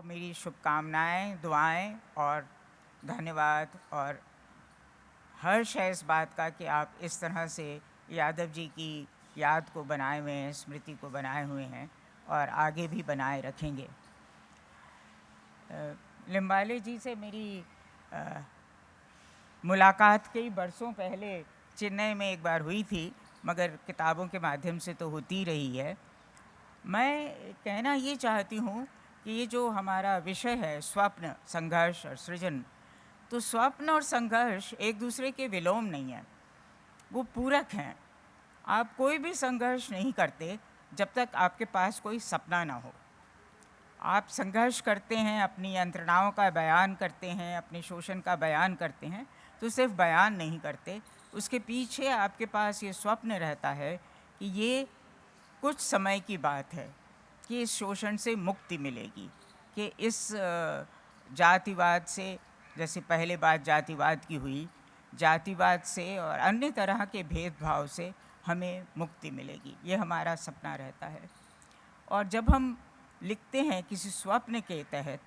मेरी शुभकामनाएं, दुआएं और धन्यवाद और हर्ष है इस बात का कि आप इस तरह से यादव जी की याद को बनाए हुए हैं, स्मृति को बनाए हुए हैं और आगे भी बनाए रखेंगे। लिम्बाले जी से मेरी मुलाकात कई बरसों पहले चेन्नई में एक बार हुई थी, मगर किताबों के माध्यम से तो होती रही है। मैं कहना ये चाहती हूँ कि ये जो हमारा विषय है स्वप्न, संघर्ष और सृजन, तो स्वप्न और संघर्ष एक दूसरे के विलोम नहीं है, वो पूरक हैं। आप कोई भी संघर्ष नहीं करते जब तक आपके पास कोई सपना ना हो। आप संघर्ष करते हैं, अपनी यंत्रणाओं का बयान करते हैं, अपने शोषण का बयान करते हैं, तो सिर्फ बयान नहीं करते, उसके पीछे आपके पास ये स्वप्न रहता है कि ये कुछ समय की बात है कि इस शोषण से मुक्ति मिलेगी, कि इस जातिवाद से, जैसे पहले बात जातिवाद की हुई, जातिवाद से और अन्य तरह के भेदभाव से हमें मुक्ति मिलेगी, ये हमारा सपना रहता है। और जब हम लिखते हैं किसी स्वप्न के तहत,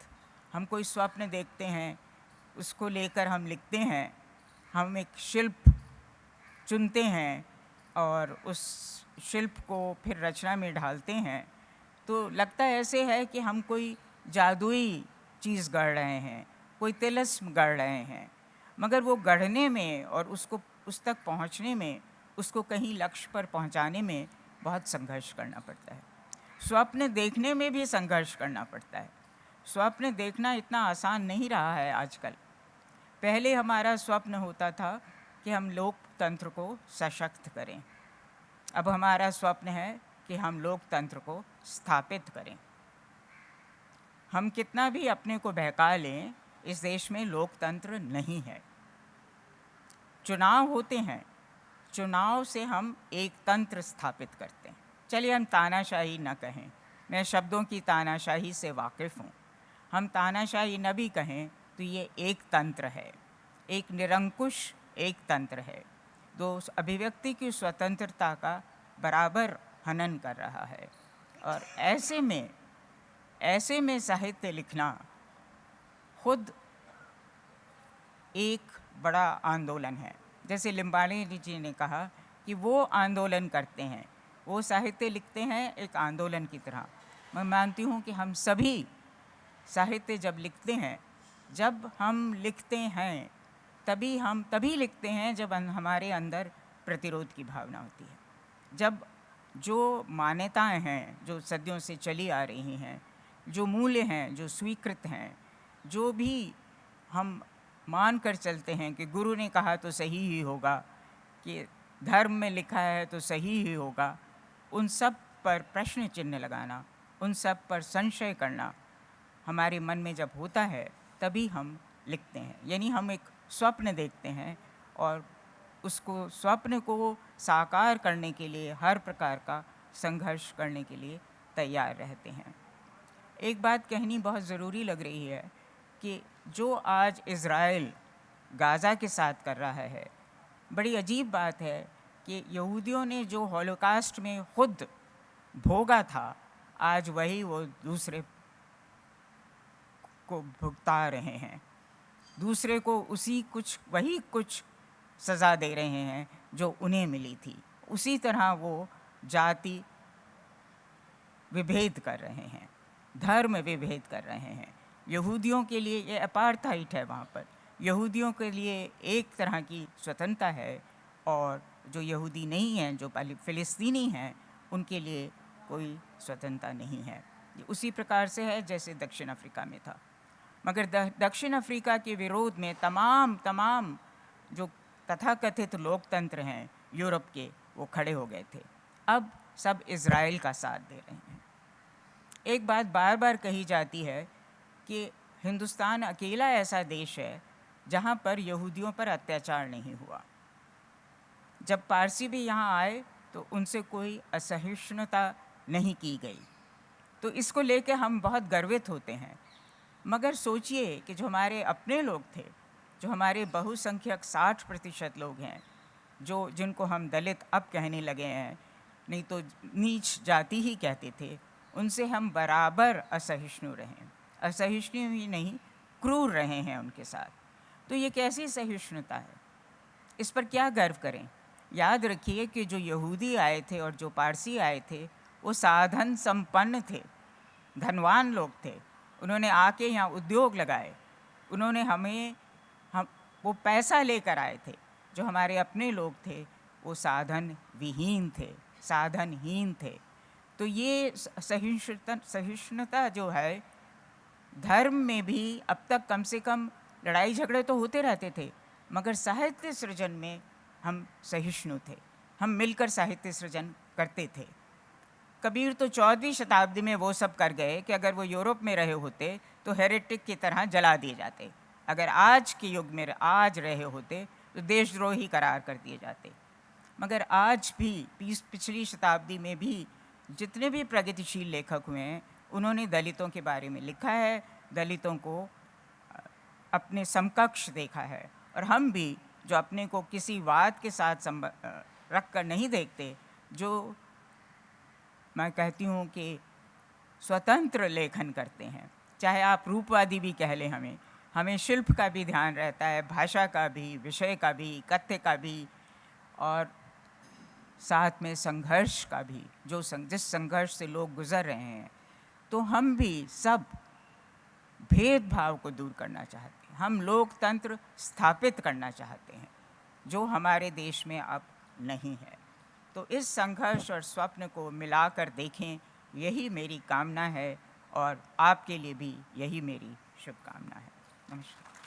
हम कोई स्वप्न देखते हैं, उसको लेकर हम लिखते हैं, हम एक शिल्प चुनते हैं और उस शिल्प को फिर रचना में ढालते हैं, तो लगता ऐसे है कि हम कोई जादुई चीज़ गढ़ रहे हैं, कोई तिलिस्म गढ़ रहे हैं, मगर वो गढ़ने में और उसको उस तक पहुंचने में, उसको कहीं लक्ष्य पर पहुंचाने में बहुत संघर्ष करना पड़ता है। स्वप्न देखने में भी संघर्ष करना पड़ता है। स्वप्न देखना इतना आसान नहीं रहा है आजकल। पहले हमारा स्वप्न होता था कि हम लोकतंत्र को सशक्त करें, अब हमारा स्वप्न है कि हम लोकतंत्र को स्थापित करें। हम कितना भी अपने को बहका लें, इस देश में लोकतंत्र नहीं है। चुनाव होते हैं, चुनाव से हम एक तंत्र स्थापित करते हैं। चलिए हम तानाशाही न कहें, मैं शब्दों की तानाशाही से वाकिफ़ हूँ। हम तानाशाही न भी कहें तो ये एक तंत्र है, एक निरंकुश एक तंत्र है, जो अभिव्यक्ति की स्वतंत्रता का बराबर हनन कर रहा है। और ऐसे में साहित्य लिखना खुद एक बड़ा आंदोलन है। जैसे लिम्बाले जी ने कहा कि वो आंदोलन करते हैं, वो साहित्य लिखते हैं एक आंदोलन की तरह। मैं मानती हूँ कि हम सभी साहित्य जब लिखते हैं, जब हम लिखते हैं तभी लिखते हैं जब हमारे अंदर प्रतिरोध की भावना होती है। जब जो मान्यताएं हैं, जो सदियों से चली आ रही हैं, जो मूल्य हैं, जो स्वीकृत हैं, जो भी हम मान कर चलते हैं कि गुरु ने कहा तो सही ही होगा, कि धर्म में लिखा है तो सही ही होगा, उन सब पर प्रश्न चिन्ह लगाना, उन सब पर संशय करना हमारे मन में जब होता है तभी हम लिखते हैं। यानी हम एक स्वप्न देखते हैं और उसको स्वप्न को साकार करने के लिए हर प्रकार का संघर्ष करने के लिए तैयार रहते हैं। एक बात कहनी बहुत ज़रूरी लग रही है कि जो आज इज़राइल गाज़ा के साथ कर रहा है, बड़ी अजीब बात है कि यहूदियों ने जो हॉलोकास्ट में खुद भोगा था, आज वही वो दूसरे को भुगता रहे हैं, दूसरे को वही कुछ सज़ा दे रहे हैं जो उन्हें मिली थी। उसी तरह वो जाति विभेद कर रहे हैं, धर्म विभेद कर रहे हैं। यहूदियों के लिए ये अपार्थाइड है, वहाँ पर यहूदियों के लिए एक तरह की स्वतंत्रता है, और जो यहूदी नहीं हैं, जो फ़िलिस्तीनी हैं, उनके लिए कोई स्वतंत्रता नहीं है। ये उसी प्रकार से है जैसे दक्षिण अफ्रीका में था। मगर दक्षिण अफ्रीका के विरोध में तमाम जो तथाकथित लोकतंत्र हैं यूरोप के, वो खड़े हो गए थे। अब सब इज़राइल का साथ दे रहे हैं। एक बात बार बार कही जाती है कि हिंदुस्तान अकेला ऐसा देश है जहाँ पर यहूदियों पर अत्याचार नहीं हुआ। जब पारसी भी यहाँ आए तो उनसे कोई असहिष्णुता नहीं की गई, तो इसको लेके हम बहुत गर्वित होते हैं। मगर सोचिए कि जो हमारे अपने लोग थे, जो हमारे बहुसंख्यक 60% लोग हैं, जिनको हम दलित अब कहने लगे हैं, नहीं तो नीच जाति ही कहते थे, उनसे हम बराबर असहिष्णु रहें। असहिष्णु ही नहीं, क्रूर रहे हैं उनके साथ। तो ये कैसी सहिष्णुता है? इस पर क्या गर्व करें? याद रखिए कि जो यहूदी आए थे और जो पारसी आए थे, वो साधन संपन्न थे, धनवान लोग थे। उन्होंने आके यहाँ उद्योग लगाए, उन्होंने हम वो पैसा लेकर आए थे। जो हमारे अपने लोग थे वो साधन विहीन थे, साधनहीन थे। तो ये सहिष्णुता जो है, धर्म में भी अब तक कम से कम लड़ाई झगड़े तो होते रहते थे, मगर साहित्य सृजन में हम सहिष्णु थे, हम मिलकर साहित्य सृजन करते थे। कबीर तो 14वीं शताब्दी में वो सब कर गए कि अगर वो यूरोप में रहे होते तो हेरेटिक की तरह जला दिए जाते। अगर आज के युग में आज रहे होते तो देशद्रोही करार कर दिए जाते। मगर आज भी पिछली शताब्दी में भी जितने भी प्रगतिशील लेखक हुए हैं, उन्होंने दलितों के बारे में लिखा है, दलितों को अपने समकक्ष देखा है। और हम भी जो अपने को किसी वाद के साथ रख कर नहीं देखते, जो मैं कहती हूँ कि स्वतंत्र लेखन करते हैं, चाहे आप रूपवादी भी कह लें, हमें शिल्प का भी ध्यान रहता है, भाषा का भी, विषय का भी, कथ्य का भी, और साथ में संघर्ष का भी, जिस संघर्ष से लोग गुजर रहे हैं। तो हम भी सब भेदभाव को दूर करना चाहते हैं, हम लोकतंत्र स्थापित करना चाहते हैं, जो हमारे देश में अब नहीं है। तो इस संघर्ष और स्वप्न को मिलाकर देखें, यही मेरी कामना है, और आपके लिए भी यही मेरी शुभकामना है। नमस्कार।